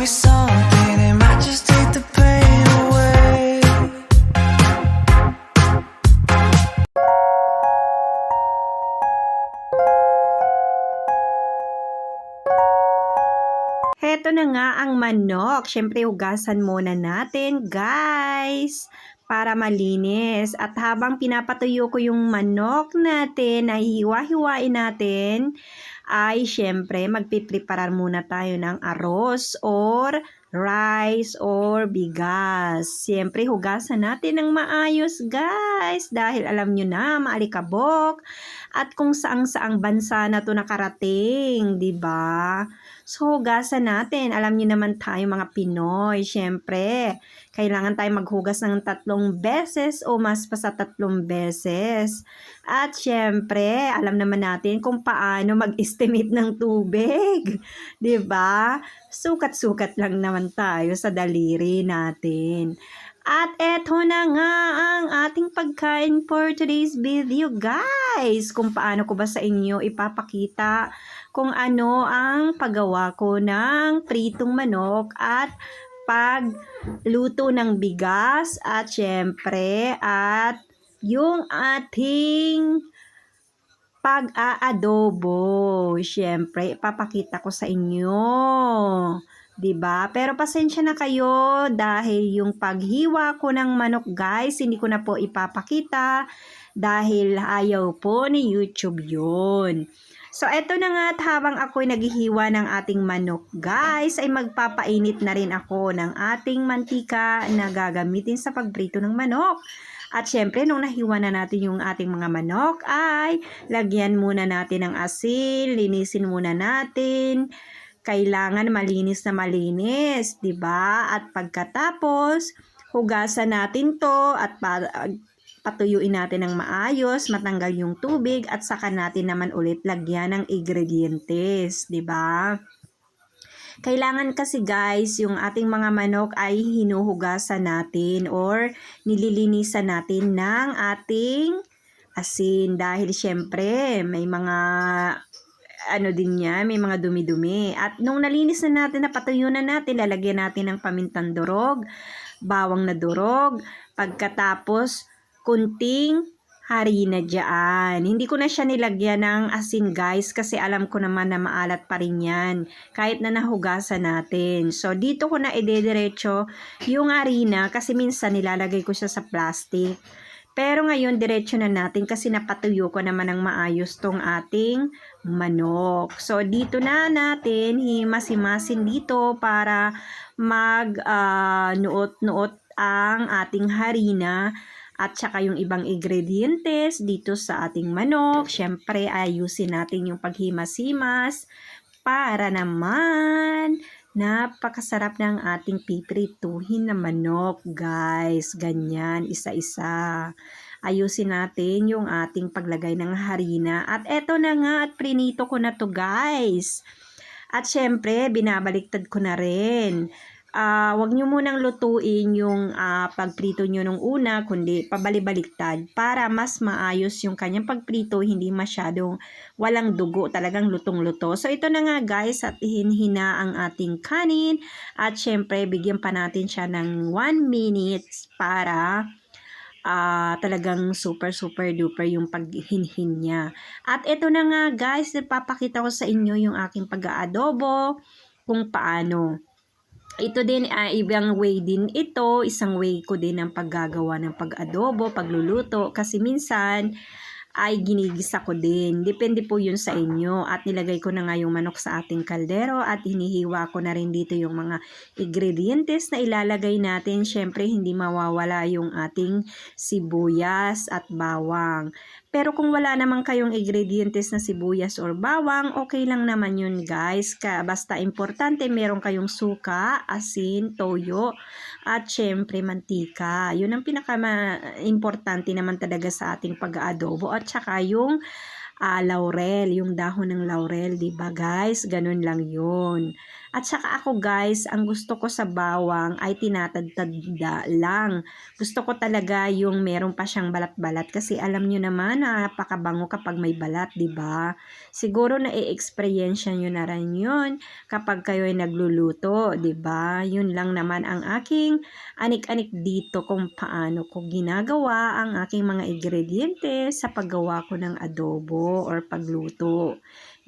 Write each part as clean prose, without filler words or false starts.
me something, it might just take the pain away. Heto na nga ang manok. Siyempre, hugasan muna natin, guys, para malinis. At habang pinapatuyo ko yung manok natin, ay hiwa-hiwain natin, ay siyempre, magpipreparar muna tayo ng arroz or rice or bigas. Siyempre, hugasan natin ng maayos, guys, dahil alam nyo na, maalikabok at kung saang-saang bansa na to nakarating, di ba? So, hugasan natin. Alam niyo naman tayo mga Pinoy, syempre, kailangan tayo maghugas ng 3 beses o mas pa sa 3 beses. At syempre, alam naman natin kung paano mag-estimate ng tubig. 'Di ba? Sukat-sukat lang naman tayo sa daliri natin. At eto na nga ang ating pagkain for today's video, guys. Kung paano ko ba sa inyo ipapakita kung ano ang paggawa ko ng pritong manok at pagluto ng bigas at syempre at yung ating pag-aadobo. Syempre, ipapakita ko sa inyo. 'Di ba? Pero pasensya na kayo dahil yung paghiwa ko ng manok, guys, hindi ko na po ipapakita dahil ayaw po ni YouTube 'yun. So, eto na nga at habang ako'y naghihiwa ng ating manok, guys, ay magpapainit na rin ako ng ating mantika na gagamitin sa pagprito ng manok. At syempre, nung nahiwa na natin yung ating mga manok, ay lagyan muna natin ng asin, linisin muna natin. Kailangan malinis na malinis, 'di ba? At pagkatapos, hugasan natin 'to at patuyuin natin ng maayos, matanggal yung tubig at saka natin naman ulit lagyan ng ingredientes, 'di ba? Kailangan kasi, guys, yung ating mga manok ay hinuhugasan natin or nililinisan natin ng ating asin dahil syempre may mga din yan, may mga dumi-dumi. At nung nalinis na natin, napatuyo na natin, lalagyan natin ng pamintang durog, bawang na durog, pagkatapos kunting harina dyan. Hindi ko na siya nilagyan ng asin, guys, kasi alam ko naman na maalat pa rin yan, kahit na nahugasan natin. So, dito ko na idediretso yung harina kasi minsan nilalagay ko siya sa plastic. Pero ngayon, diretso na natin kasi napatuyo ko naman ng maayos tong ating manok. So, dito na natin himas-himasin dito para nuot-nuot ang ating harina at saka yung ibang ingredientes dito sa ating manok. Siyempre, ayusin natin yung paghimas-himas para naman napakasarap ng ating piprituhin na manok, guys. Ganyan, isa-isa. Ayusin natin yung ating paglagay ng harina. At eto na nga, at prinito ko na to, guys. At syempre, binabaliktad ko na rin. Wag nyo munang lutuin yung pagprito nyo nung una, kundi pabalibaliktad para mas maayos yung kanyang pagprito, hindi masyadong walang dugo, talagang lutong-luto. So, ito na nga, guys, at hinhina ang ating kanin at syempre, bigyan pa natin siya ng 1 minute para talagang super duper yung paghinhin niya. At ito na nga, guys, ipapakita ko sa inyo yung aking pag-aadobo kung paano. Ito din, ibang way din ito, isang way ko din ang paggagawa ng pag-adobo, pagluluto, kasi minsan ay ginigisa ko din. Depende po yun sa inyo. At nilagay ko na nga yung manok sa ating kaldero at hinihiwa ko na rin dito yung mga ingredientes na ilalagay natin. Syempre, hindi mawawala yung ating sibuyas at bawang. Pero kung wala naman kayong ingredientes na sibuyas or bawang, okay lang naman yun, guys. Basta importante, meron kayong suka, asin, toyo, at syempre mantika. Yun ang pinaka-importante naman talaga sa ating pag-aadobo. At saka yung laurel, yung dahon ng laurel, 'di ba, guys? Ganun lang 'yun. At saka ako guys, ang gusto ko sa bawang ay tinatadtad lang. Gusto ko talaga yung meron pa siyang balat-balat kasi alam nyo naman na napakabango kapag may balat, di ba? Siguro na-experience nyo na rin yun kapag kayo ay nagluluto, di ba? Yun lang naman ang aking anik-anik dito kung paano ko ginagawa ang aking mga ingredientes sa paggawa ko ng adobo or pagluto.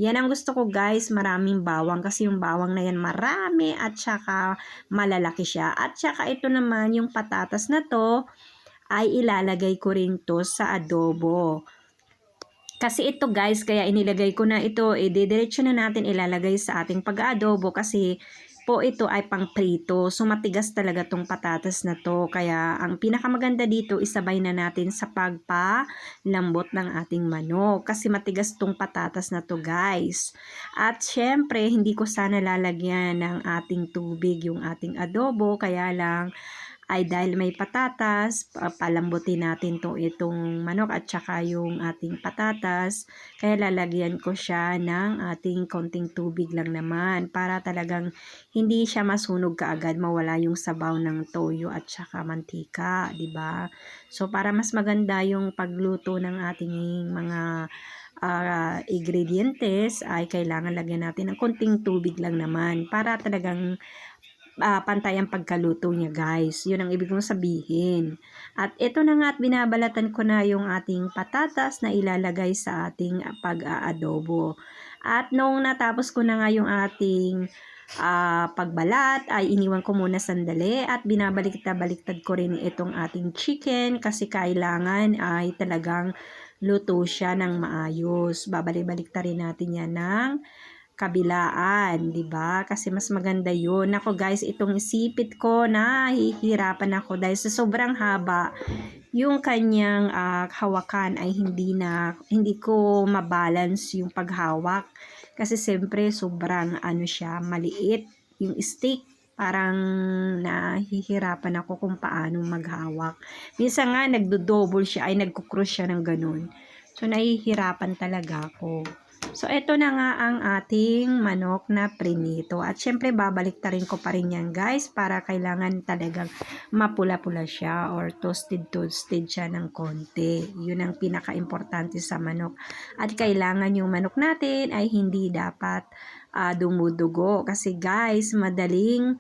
Yan ang gusto ko guys, maraming bawang kasi yung bawang na yan marami at saka malalaki siya. At saka ito naman yung patatas na to ay ilalagay ko rin to sa adobo. Kasi ito guys, kaya inilagay ko na ito, didiretso na natin ilalagay sa ating pag-adobo kasi po ito ay pang prito. So matigas talaga tong patatas na to. Kaya ang pinakamaganda dito isabay na natin sa pagpalambot ng ating manok. Kasi matigas tong patatas na to guys. At syempre hindi ko sana lalagyan ng ating tubig yung ating adobo. Kaya lang ay dahil may patatas, palambutin natin itong manok at saka yung ating patatas. Kaya lalagyan ko siya ng ating konting tubig lang naman para talagang hindi siya masunog kaagad, mawala yung sabaw ng toyo at saka mantika, di ba? So para mas maganda yung pagluto ng ating mga ingredientes ay kailangan lagyan natin ng konting tubig lang naman para talagang pantay ang pagkaluto niya guys. Yun ang ibig kong sabihin. At ito na nga at binabalatan ko na yung ating patatas na ilalagay sa ating pag-aadobo. At nung natapos ko na nga yung ating pagbalat ay iniwan ko muna sandali at binabaliktad-baliktad ko rin itong ating chicken kasi kailangan ay talagang luto siya ng maayos. Babalik-balik rin natin yan ng kabilaan, 'di ba? Kasi mas maganda 'yun. Nako guys, itong sipit ko nahihirapan ako dahil sa sobrang haba. Yung kanyang hawakan ay hindi ko mabalance yung paghawak kasi siyempre sobrang siya, maliit yung stick. Parang nahihirapan ako kung paano maghawak. Minsan nga nagdo-double siya ay nagko-cross siya ng ganun. So nahihirapan talaga ako. So, ito na nga ang ating manok na prinito. At syempre, babalik-tarin ko pa rin yan, guys, para kailangan talagang mapula-pula siya or toasted-toasted siya ng konti. Yun ang pinaka-importante sa manok. At kailangan yung manok natin ay hindi dapat dumudugo. Kasi, guys, madaling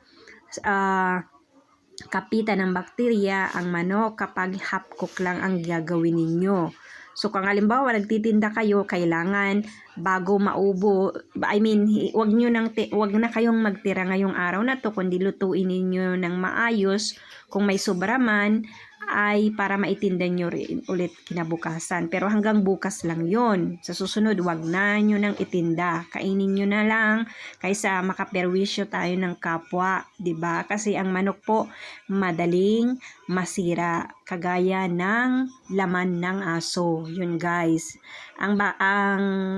kapitan ng bakterya ang manok kapag half cook lang ang gagawin ninyo. So, kung halimbawa, nagtitinda kayo, kailangan bago maubo, wag na kayong magtira ngayong araw na to, kundi lutuin ninyo ng maayos. Kung may sobra man, ay para maitinda nyo rin ulit kinabukasan. Pero hanggang bukas lang yon. Sa susunod, wag na nyo nang itinda. Kainin nyo na lang kaysa makaperwisyo tayo ng kapwa. 'Di ba? Kasi ang manok po, madaling masira. Kagaya ng laman ng aso. Yun guys. Ang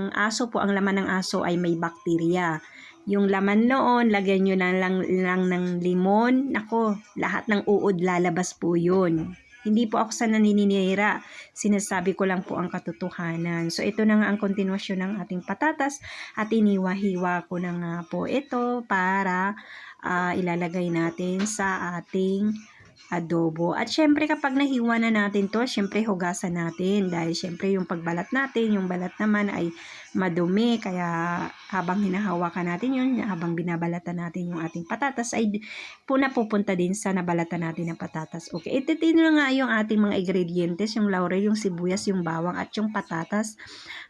aso po, ang laman ng aso ay may bakterya. Yung laman noon, lagyan nyo na lang ng limon. Nako, lahat ng uod lalabas po yun. Hindi po ako sa naninira. Sinasabi ko lang po ang katotohanan. So, ito na nga ang kontinwasyon ng ating patatas. At iniwa-hiwa ko na nga po ito para ilalagay natin sa ating adobo. At syempre kapag nahiwa na natin to, syempre hugasan natin dahil syempre yung pagbalat natin, yung balat naman ay madumi, kaya habang hinahawakan natin yun, habang binabalatan natin yung ating patatas ay napupunta din sa nabalatan natin ng patatas. Okay, ititin na nga yung ating mga ingredientes, yung laurel, yung sibuyas, yung bawang at yung patatas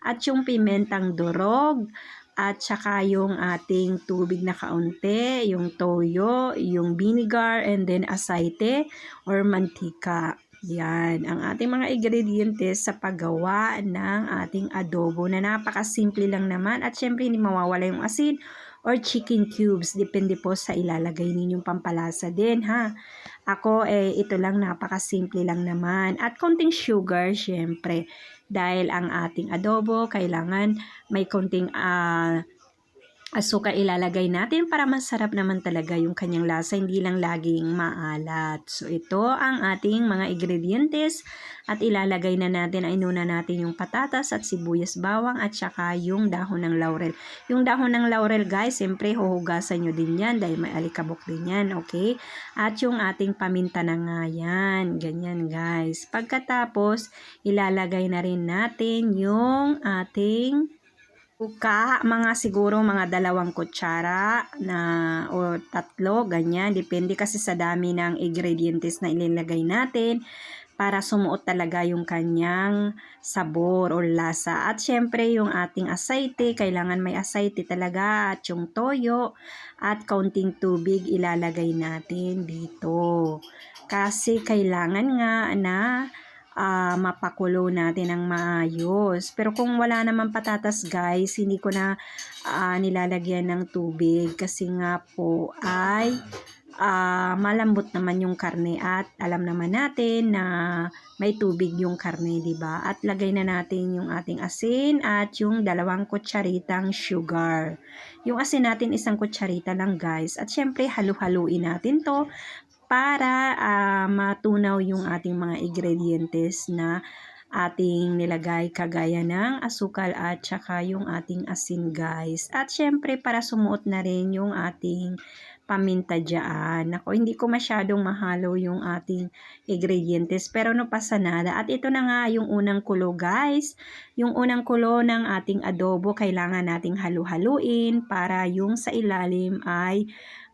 at yung pimentang durog. At saka yung ating tubig na kaunti, yung toyo, yung vinegar, and then asayte or mantika. Yan, ang ating mga ingredientes sa paggawa ng ating adobo na napakasimple lang naman. At syempre hindi mawawala yung asin or chicken cubes. Depende po sa ilalagay ninyong pampalasa din ha. Ako ito lang, napakasimple lang naman. At konting sugar syempre. Dahil ang ating adobo kailangan may konting asukal ilalagay natin para masarap naman talaga yung kanyang lasa, hindi lang laging maalat. So ito ang ating mga ingredientes at ilalagay na natin, ay inuna natin yung patatas at sibuyas bawang at saka yung dahon ng laurel. Yung dahon ng laurel guys, siyempre huhugasan nyo din yan dahil may alikabok din yan, okay? At yung ating paminta na nga yan, ganyan guys. Pagkatapos, ilalagay na rin natin yung ating suka, siguro mga 2 kutsara na o 3, ganyan. Depende kasi sa dami ng ingredientes na ilalagay natin para sumuot talaga yung kanyang sabor o lasa. At syempre yung ating asayte, kailangan may asayte talaga, at yung toyo at kaunting tubig ilalagay natin dito. Kasi kailangan nga na mapakulo natin ng maayos. Pero kung wala naman patatas guys, hindi ko na nilalagyan ng tubig kasi nga po ay malambot naman yung karne at alam naman natin na may tubig yung karne, di ba? At lagay na natin yung ating asin at yung 2 kutsaritang sugar. Yung asin natin 1 kutsarita lang guys. At syempre halu-haluin natin to para matunaw yung ating mga ingredientes na ating nilagay, kagaya ng asukal at saka yung ating asin guys. At syempre para sumuot na rin yung ating paminta dyan. Ako, hindi ko masyadong mahalo yung ating ingredientes pero no pasa nada. At ito na nga yung unang kulo guys. Yung unang kulo ng ating adobo, kailangan nating halu-haluin para yung sa ilalim ay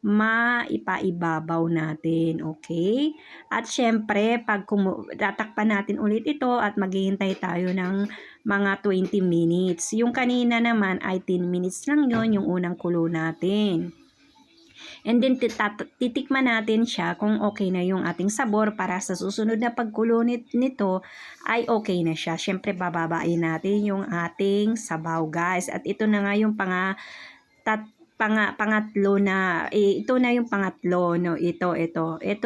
maipaibabaw natin, okay? At syempre, pag tatakpan natin ulit ito at maghihintay tayo ng mga 20 minutes. Yung kanina naman ay 10 minutes lang yon yung unang kulo natin. And then titikman natin siya kung okay na yung ating sabor para sa susunod na pagkulo nito ay okay na siya. Syempre bababain natin yung ating sabaw guys. At ito na nga yung pangatlo na, ito na yung pangatlo, no, ito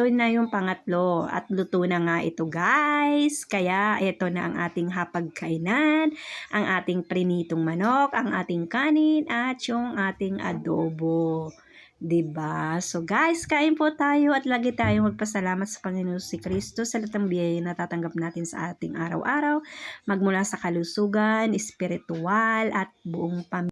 na yung pangatlo at luto na nga ito guys. Kaya ito na ang ating hapagkainan, ang ating prinitong manok, ang ating kanin at yung ating adobo. Diba? So guys, kain po tayo at lagi tayong magpasalamat sa Panginoon si Kristo sa lahat ng biyaya na natatanggap natin sa ating araw-araw, magmula sa kalusugan, espiritual at buong pamilya.